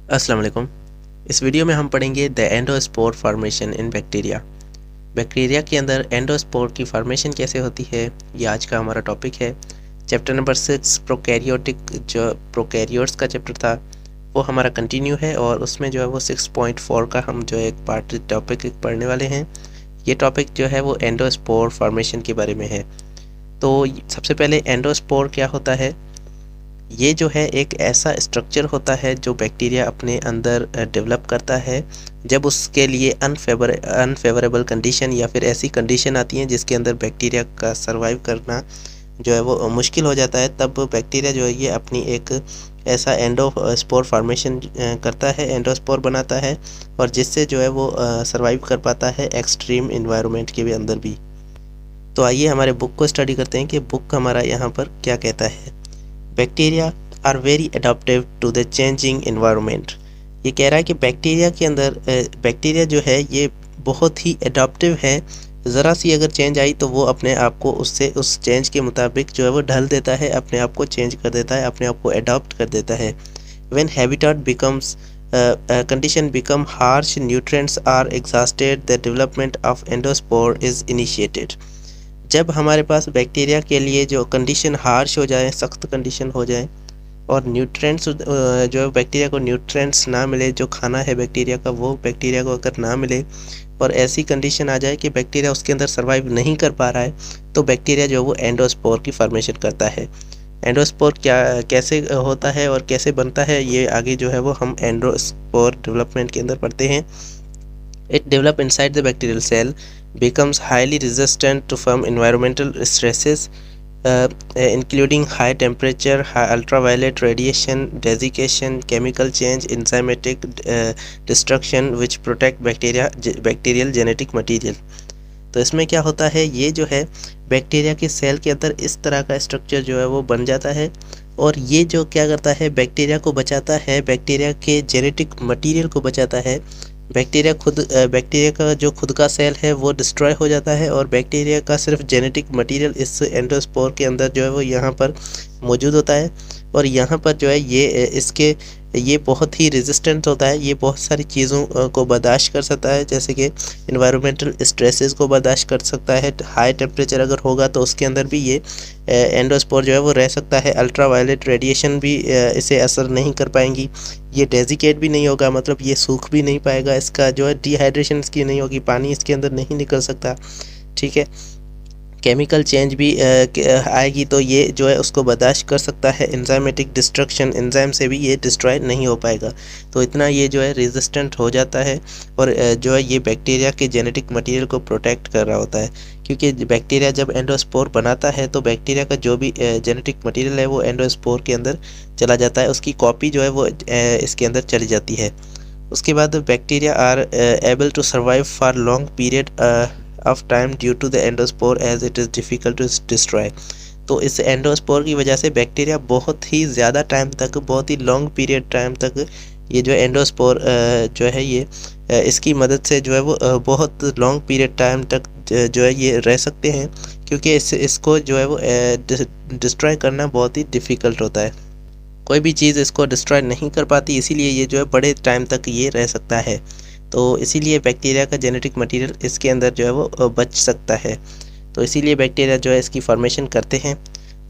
अस्सलाम वालेकुम। इस वीडियो में हम पढ़ेंगे the endospore formation in bacteria. Bacteria के अंदर एंडोस्पोर की फॉर्मेशन कैसे होती है, ये आज का हमारा टॉपिक है। चैप्टर नंबर 6 प्रोकैरियोटिक, जो प्रोकैरियोट्स का चैप्टर था वो हमारा कंटिन्यू है और उसमें जो है वो 6.4 का हम जो है एक पार्ट टॉपिक पढ़ने वाले हैं। ये टॉपिक जो है वो एंडोस्पोर फॉर्मेशन के बारे में है। तो सबसे पहले एंडोस्पोर क्या होता है। ये जो है एक ऐसा स्ट्रक्चर होता है जो बैक्टीरिया अपने अंदर डेवलप करता है जब उसके लिए अनफेवरेबल कंडीशन या फिर ऐसी कंडीशन आती हैं जिसके अंदर बैक्टीरिया का सरवाइव करना जो है वो मुश्किल हो जाता है। तब बैक्टीरिया जो है ये अपनी एक ऐसा एंडोस्पोर फॉर्मेशन करता है, एंडोस्पोर बनाता है और जिससे जो है वो सरवाइव कर पाता है एक्सट्रीम इन्वायरमेंट के भी अंदर भी। तो आइए हमारे बुक को स्टडी करते हैं कि बुक हमारा यहाँ पर क्या कहता है। Bacteria are very adoptive to the changing environment. ये कह रहा है कि बैक्टीरिया के अंदर बैक्टीरिया जो है ये बहुत ही अडॉप्टिव है। ज़रा सी अगर चेंज आई तो वो अपने आप को उससे उस चेंज के मुताबिक जो है वो ढल देता है, अपने आप को चेंज कर देता है, अपने आप को अडॉप्ट कर देता है। When habitat becomes condition become harsh, nutrients are exhausted, the development of endospore is initiated। जब हमारे पास बैक्टीरिया के लिए जो कंडीशन हार्श हो जाए, सख्त कंडीशन हो जाए और न्यूट्रिएंट्स जो बैक्टीरिया को न्यूट्रिएंट्स ना मिले, जो खाना है बैक्टीरिया का वो बैक्टीरिया को अगर ना मिले और ऐसी कंडीशन आ जाए कि बैक्टीरिया उसके अंदर सर्वाइव नहीं कर पा रहा है तो बैक्टीरिया जो है वो एंडोस्पोर की फॉर्मेशन करता है। एंडोस्पोर क्या कैसे होता है और कैसे बनता है ये आगे जो है वो हम एंडोस्पोर डेवलपमेंट के अंदर पढ़ते हैं। It develops inside the bacterial cell, becomes highly resistant to some environmental stresses, including high temperature, high ultraviolet radiation, desiccation, chemical change, enzymatic destruction, which protect bacterial genetic material। तो इसमें क्या होता है, ये जो है बैक्टीरिया के सेल के अंदर इस तरह का स्ट्रक्चर जो है वो बन जाता है और ये जो क्या करता है बैक्टीरिया को बचाता है, बैक्टीरिया के जेनेटिक मटेरियल को बचाता है। बैक्टीरिया का जो खुद का सेल है वो डिस्ट्रॉय हो जाता है और बैक्टीरिया का सिर्फ जेनेटिक मटेरियल इस एंडोस्पोर के अंदर जो है वो यहाँ पर मौजूद होता है और यहाँ पर जो है ये बहुत ही रेजिस्टेंट होता है। ये बहुत सारी चीज़ों को बर्दाश्त कर सकता है, जैसे कि इन्वायरमेंटल स्ट्रेसेस को बर्दाश्त कर सकता है। हाई टेम्परेचर अगर होगा तो उसके अंदर भी ये एंडोस्पोर जो है वो रह सकता है। अल्ट्रावायलेट रेडिएशन भी इसे असर नहीं कर पाएंगी। ये डेजिकेट भी नहीं होगा, मतलब ये सूख भी नहीं पाएगा, इसका जो है डिहाइड्रेशन इसकी नहीं होगी, पानी इसके अंदर नहीं निकल सकता। ठीक है, केमिकल चेंज भी आएगी तो ये जो है उसको बर्दाश्त कर सकता है। एंजाइमेटिक डिस्ट्रक्शन, एंजाइम से भी ये डिस्ट्रॉय नहीं हो पाएगा। तो इतना ये जो है रेजिस्टेंट हो जाता है और जो है ये बैक्टीरिया के जेनेटिक मटेरियल को प्रोटेक्ट कर रहा होता है। क्योंकि बैक्टीरिया जब एंडोस्पोर बनाता है तो बैक्टीरिया का जो भी जेनेटिक मटेरियल है वो एंडोस्पोर के अंदर चला जाता है, उसकी कॉपी जो है वो इसके अंदर चली जाती है। उसके बाद bacteria are able to survive for long period of time due to the endospore as it is difficult to destroy. तो इस एंडोस्पोर की वजह से बैक्टीरिया बहुत ही ज़्यादा टाइम तक, बहुत ही लॉन्ग पीरियड टाइम तक ये जो एंडोस्पोर जो है ये इसकी मदद से जो है वो बहुत लॉन्ग पीरियड टाइम तक जो है ये रह सकते हैं, क्योंकि इसको जो है वो डिस्ट्रॉय करना बहुत ही डिफ़िकल्ट होता है। कोई भी चीज़ इसको डिस्ट्रॉय नहीं कर पाती, इसीलिए ये जो है बड़े टाइम तक ये रह सकता है। तो इसीलिए बैक्टीरिया का जेनेटिक मटेरियल इसके अंदर जो है वो बच सकता है। तो इसीलिए बैक्टीरिया जो है इसकी फॉर्मेशन करते हैं।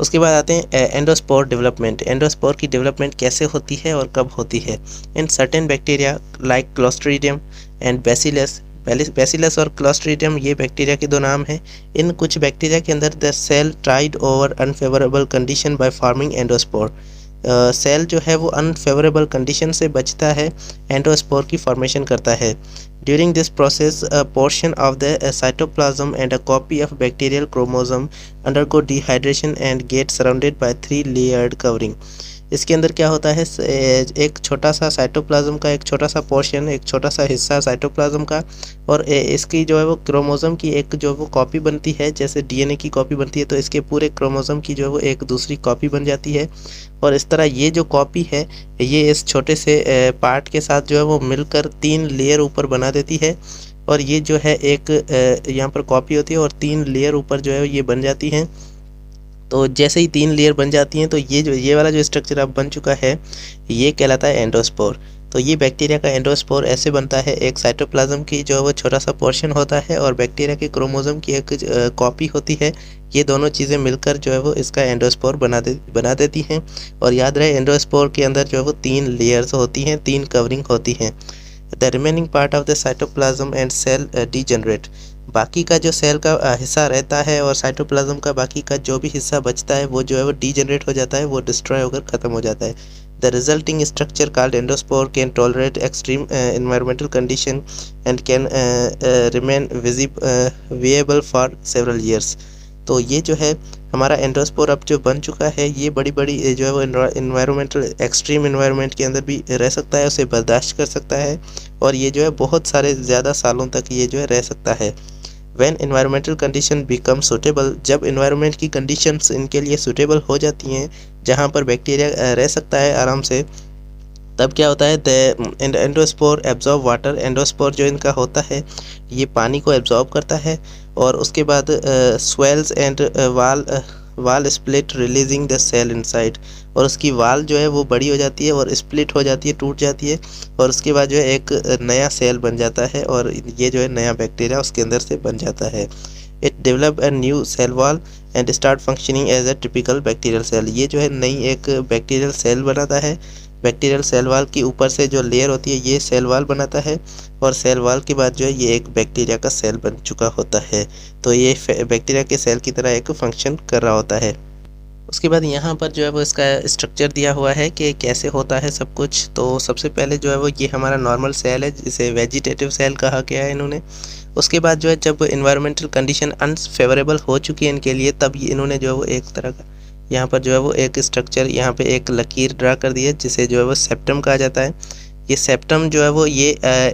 उसके बाद आते हैं एंडोस्पोर डेवलपमेंट। एंडोस्पोर की डेवलपमेंट कैसे होती है और कब होती है। In certain bacteria like clostridium and bacillus और क्लोस्ट्रीडियम, ये बैक्टीरिया के दो नाम हैं। इन कुछ बैक्टीरिया के अंदर the cell tried over unfavourable condition by forming endospore. Cell जो है वो अनफेवरेबल कंडीशन से बचता है, एंडोस्पोर की फॉर्मेशन करता है। During this process a portion of the cytoplasm and a copy of bacterial chromosome undergo dehydration and get surrounded by 3 layered covering. इसके अंदर क्या होता है, एक छोटा सा साइटोप्लाज्म का एक छोटा सा पोर्शन, एक छोटा सा हिस्सा साइटोप्लाज्म का और इसकी जो है वो क्रोमोसोम की एक जो वो कॉपी बनती है, जैसे डीएनए की कॉपी बनती है तो इसके पूरे क्रोमोसोम की जो है वो एक दूसरी कॉपी बन जाती है। और इस तरह ये जो कॉपी है ये इस छोटे से पार्ट के साथ जो है वो मिलकर 3 लेयर ऊपर बना देती है और ये जो है एक यहाँ पर कॉपी होती है और 3 लेयर ऊपर जो है ये बन जाती हैं। तो जैसे ही 3 लेयर बन जाती हैं तो ये वाला जो स्ट्रक्चर अब बन चुका है ये कहलाता है एंडोस्पोर। तो ये बैक्टीरिया का एंडोस्पोर ऐसे बनता है, एक साइटोप्लाज्म की जो है वो छोटा सा पोर्शन होता है और बैक्टीरिया के क्रोमोसोम की एक कॉपी होती है। ये दोनों चीज़ें मिलकर जो है वो इसका एंडोस्पोर बना देती हैं। और याद रहे एंडोस्पोर के अंदर जो है वो 3 लेयर्स होती हैं, 3 कवरिंग होती हैं। The remaining part of the cytoplasm and cell degenerate, बाकी का जो सेल का हिस्सा रहता है और साइटोप्लाज्म का बाकी का जो भी हिस्सा बचता है वो जो है वो डीजनरेट हो जाता है, वो डिस्ट्रॉय होकर ख़त्म हो जाता है। The resulting structure called endospore can tolerate extreme environmental condition and can remain viable for several years। तो ये जो है हमारा एंडोस्पोर अब जो बन चुका है, ये बड़ी बड़ी जो है वो इन्वायरमेंटल एक्सट्रीम इन्वायरमेंट के अंदर भी रह सकता है, उसे बर्दाश्त कर सकता है और ये जो है बहुत सारे ज़्यादा सालों तक ये जो है रह सकता है। When environmental condition become suitable, जब environment की conditions इनके लिए suitable हो जाती हैं, जहाँ पर बैक्टीरिया रह सकता है आराम से, तब क्या होता है the endospore absorb water. Endospore जो इनका होता है ये पानी को एब्जॉर्ब करता है और उसके बाद swells and wall split releasing the cell inside, और उसकी वाल जो है वो बड़ी हो जाती है और स्प्लिट हो जाती है, टूट जाती है और उसके बाद जो है एक नया सेल बन जाता है और ये जो है नया बैक्टीरिया उसके अंदर से बन जाता है। It develop a new cell wall and start functioning as a typical bacterial cell. ये जो है नई एक बैक्टीरियल सेल बनाता है। बैक्टीरियल सेल वाल की ऊपर से जो लेयर होती है ये सेल वाल बनाता है और सेल वाल के बाद जो है ये एक बैक्टीरिया का सेल बन चुका होता है। तो ये बैक्टीरिया के सेल की तरह एक फंक्शन कर रहा होता है। उसके बाद यहाँ पर जो है वो इसका स्ट्रक्चर दिया हुआ है कि कैसे होता है सब कुछ। तो सबसे पहले जो है वो ये हमारा नॉर्मल सेल है जिसे वेजिटेटिव सेल कहा गया है इन्होंने। उसके बाद जो है जब इन्वायरमेंटल कंडीशन अनफेवरेबल हो चुकी है इनके लिए, तब इन्होंने जो है वो एक तरह का यहाँ पर जो है वो एक स्ट्रक्चर यहाँ पे एक लकीर ड्रा कर दी है जिसे जो है वो सेप्टम कहा जाता है। ये सेप्टम जो है वो ये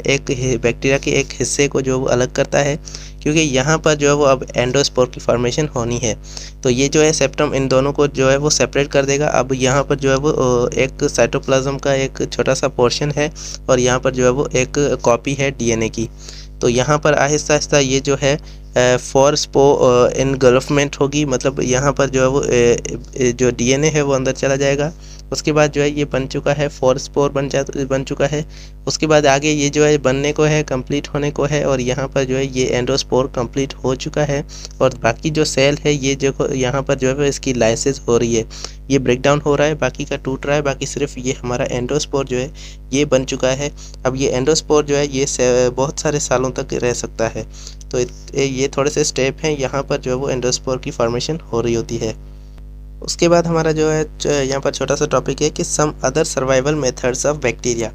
एक बैक्टीरिया के एक हिस्से को जो है वो अलग करता है, क्योंकि यहाँ पर जो है वो अब एंडोस्पोर की फॉर्मेशन होनी है। तो ये जो है सेप्टम इन दोनों को जो है वो सेपरेट कर देगा। अब यहाँ पर जो है वो एक साइटोप्लाज्म का एक छोटा सा पोर्शन है और यहाँ पर जो है वो एक कॉपी है डीएनए की। तो यहाँ पर आहिस्ता आहिस्ता ये जो है फॉरस्पो इनगल्फमेंट होगी, मतलब यहाँ पर जो है वो जो डीएनए है वो अंदर चला जाएगा। उसके बाद जो है ये बन चुका है, फॉरस्पोर बन चुका है। उसके बाद आगे ये जो है बनने को है, कंप्लीट होने को है और यहाँ पर जो है ये एंडोस्पोर कंप्लीट हो चुका है और बाकी जो सेल है ये जो यहाँ पर जो है इसकी लाइसिस हो रही है, ये ब्रेक डाउन हो रहा है, बाकी का टूट रहा है, बाकी सिर्फ ये हमारा एंडोस्पोर जो है ये बन चुका है। अब ये एंडोस्पोर जो है ये बहुत सारे सालों तक रह सकता है। तो ये थोड़े से स्टेप हैं, यहाँ पर जो है वो एंडोस्पोर की फॉर्मेशन हो रही होती है। उसके बाद हमारा जो है यहाँ पर छोटा सा टॉपिक है कि some other survival methods of bacteria.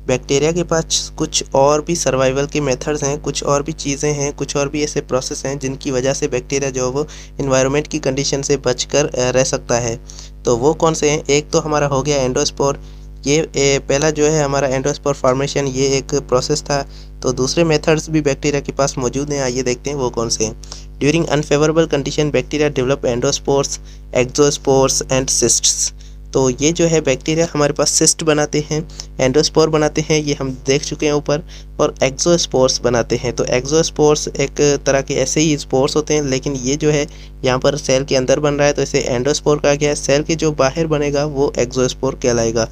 Bacteria के पास कुछ और भी सर्वाइवल के मेथड्स हैं, कुछ और भी चीज़ें हैं, कुछ और भी ऐसे प्रोसेस हैं जिनकी वजह से बैक्टीरिया जो है वो इन्वायरमेंट की कंडीशन से बचकर रह सकता है। तो वो कौन से हैं? एक तो हमारा हो गया एंडोस्पोर। ये पहला जो है हमारा एंडोस्पोर फॉर्मेशन, ये एक प्रोसेस था। तो दूसरे मेथड्स भी बैक्टीरिया के पास मौजूद हैं, आइए देखते हैं वो कौन से हैं। During unfavourable condition bacteria develop endospores, exospores and cysts. तो ये जो है बैक्टीरिया हमारे पास सिस्ट बनाते हैं, एंडोस्पोर बनाते हैं, ये हम देख चुके हैं ऊपर, और एक्सोस्पोर्स बनाते हैं। तो एक्सोस्पोर्स एक तरह के ऐसे ही स्पोर्स होते हैं, लेकिन ये जो है यहाँ पर सेल के अंदर बन रहा है तो इसे एंडोस्पोर कहा गया है। सेल के जो बाहर बनेगा वो एक्सोस्पोर कहलाएगा।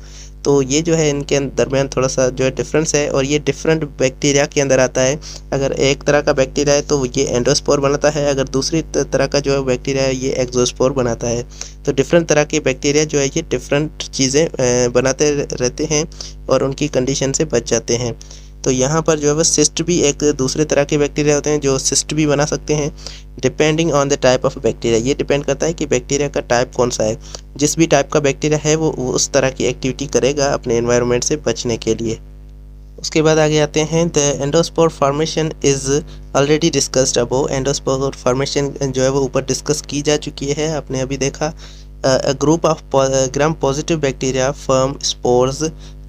तो ये जो है इनके दरमियान थोड़ा सा जो है डिफरेंस है और ये डिफरेंट बैक्टीरिया के अंदर आता है। अगर एक तरह का बैक्टीरिया है तो ये एंडोस्पोर बनाता है, अगर दूसरी तरह का जो है बैक्टीरिया है ये एक्सोस्पोर बनाता है। तो डिफरेंट तरह के बैक्टीरिया जो है ये डिफरेंट चीज़ें बनाते रहते हैं और उनकी कंडीशन से बच जाते हैं। तो यहाँ पर जो है वो सिस्ट भी एक दूसरे तरह के बैक्टीरिया होते हैं जो सिस्ट भी बना सकते हैं, depending on the type of bacteria. ये डिपेंड करता है कि बैक्टीरिया का टाइप कौन सा है। जिस भी टाइप का बैक्टीरिया है वो उस तरह की एक्टिविटी करेगा अपने एनवायरनमेंट से बचने के लिए। उसके बाद आगे आते हैं the endospore formation is already discussed above. Endospore formation जो है वो ऊपर डिस्कस की जा चुकी है, आपने अभी देखा। A group of gram-positive bacteria form spores.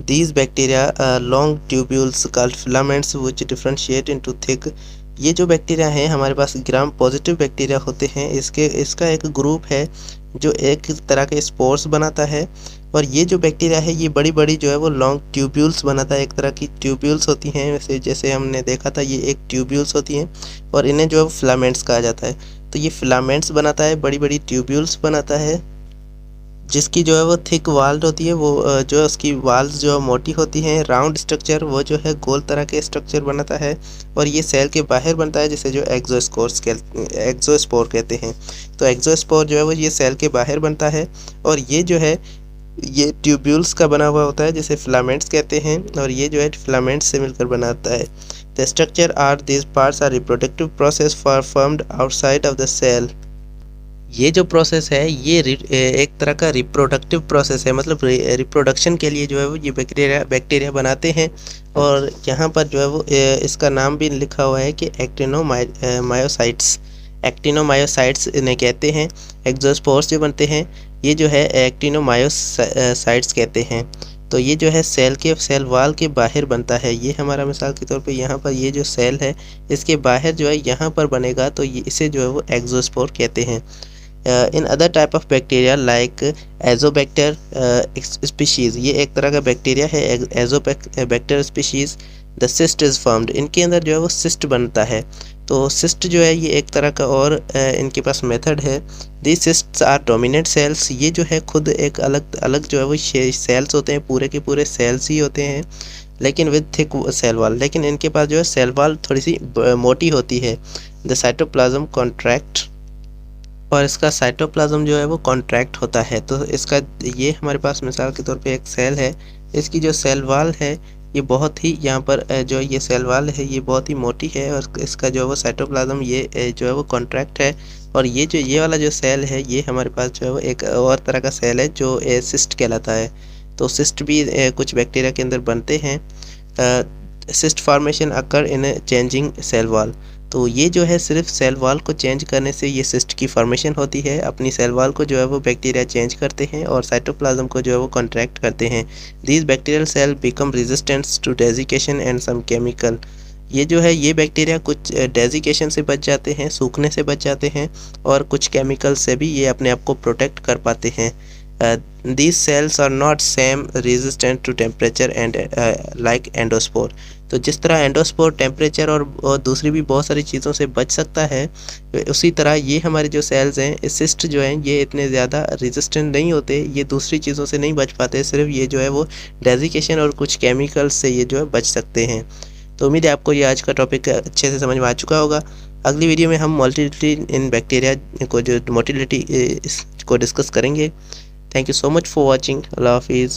These bacteria long tubules called filaments which differentiate into thick. ये जो बैक्टीरिया हैं हमारे पास ग्राम पॉजिटिव बैक्टीरिया होते हैं, इसका एक ग्रुप है जो एक तरह के स्पोर्स बनाता है। और ये जो बैक्टीरिया है ये बड़ी बड़ी जो है वो लॉन्ग ट्यूब्यूल्स बनाता है, एक तरह की ट्यूब्यूल्स होती हैं वैसे, जैसे हमने देखा था ये एक ट्यूब्यूल्स होती हैं और इन्हें जो है फिलामेंट्स कहा जाता है। तो ये फिलामेंट्स बनाता है, बड़ी बड़ी ट्यूब्यूल्स बनाता है। जिसकी जो है वो थिक वाल होती है, वो जो है उसकी वाल्स जो है मोटी होती हैं। राउंड स्ट्रक्चर वो जो है गोल तरह के स्ट्रक्चर बनाता है और ये सेल के बाहर बनता है, जिसे जो एक्सोस्पोर कहते हैं। तो एक्सोस्पोर जो है वो ये सेल के बाहर बनता है और ये जो है ये ट्यूब्यूल्स का बना हुआ होता है, जिसे फिलामेंट्स कहते हैं, और ये जो है फिलामेंट्स से मिलकर बनाता है। The structure are this parts are reproductive process for formed outside of the cell. ये जो प्रोसेस है ये एक तरह का रिप्रोडक्टिव प्रोसेस है, मतलब रिप्रोडक्शन के लिए जो है वो ये बैक्टीरिया बनाते हैं। और यहाँ पर जो है वो इसका नाम भी लिखा हुआ है कि एक्टिनोमायोसाइट्स इन्हें कहते हैं। एक्सोस्पोर्स जो बनते हैं ये जो है एक्टिनोमायोसाइट्स कहते हैं। तो ये जो है सेल वाल के बाहर बनता है। ये हमारा मिसाल के तौर पे यहाँ पर ये जो सेल है इसके बाहर जो है यहाँ पर बनेगा, तो ये इसे जो है वो एक्सोस्पोर कहते हैं। In other type of bacteria like Azotobacter species, ये एक तरह का बैक्टीरिया है Azotobacter species. The cyst is formed, इनके अंदर जो है वो सिस्ट बनता है। तो सिस्ट जो है ये एक तरह का और इनके पास मेथड है। This cysts are dominant cells, ये जो है खुद एक अलग अलग जो है वो सेल्स होते हैं, पूरे के पूरे सेल्स ही होते हैं लेकिन विद थिक सेल वाल। लेकिन इनके पास जो है सेल वाल थोड़ी सी मोटी होती है। द साइटोप्लाज्म कॉन्ट्रैक्ट, और इसका साइटोप्लाज्म जो है वो कॉन्ट्रैक्ट होता है। तो इसका ये हमारे पास मिसाल के तौर पे एक सेल है, इसकी जो सेल वाल है ये बहुत ही यहाँ पर जो ये सेल वाल है ये बहुत ही मोटी है और इसका जो है वो साइटोप्लाज्म ये जो है वो कॉन्ट्रैक्ट है। और ये वाला जो सेल है ये हमारे पास जो है वो एक और तरह का सेल है जो सिस्ट कहलाता है। तो सिस्ट भी कुछ बैक्टीरिया के अंदर बनते हैं। Cyst formation occur in changing cell wall, तो ये जो है सिर्फ सेल वाल को चेंज करने से ये सिस्ट की फॉर्मेशन होती है। अपनी सेल वाल को जो है वो बैक्टीरिया चेंज करते हैं और साइटोप्लाज्म को जो है वो कॉन्ट्रैक्ट करते हैं। These bacterial cell become resistant to desiccation and some chemical, ये जो है ये बैक्टीरिया कुछ डेजिकेशन से बच जाते हैं, सूखने से बच जाते हैं और कुछ केमिकल से भी ये अपने आप को प्रोटेक्ट कर पाते हैं। these cells are not same resistant to temperature and like endospore, तो जिस तरह एंडोस्पोर टेम्परेचर और दूसरी भी बहुत सारी चीज़ों से बच सकता है, उसी तरह ये हमारे जो सेल्स हैं सिस्ट जो हैं ये इतने ज़्यादा रेजिस्टेंट नहीं होते, ये दूसरी चीज़ों से नहीं बच पाते, सिर्फ ये जो है वो डेजिकेशन और कुछ केमिकल्स से ये जो है बच सकते हैं। तो उम्मीद है आपको ये आज का टॉपिक अच्छे से समझ में आ चुका होगा। अगली वीडियो में हम मोटिलिटी इन बैक्टीरिया को जो मोटिलिटी को डिस्कस करेंगे। Thank you so much for watching. Allah Hafiz.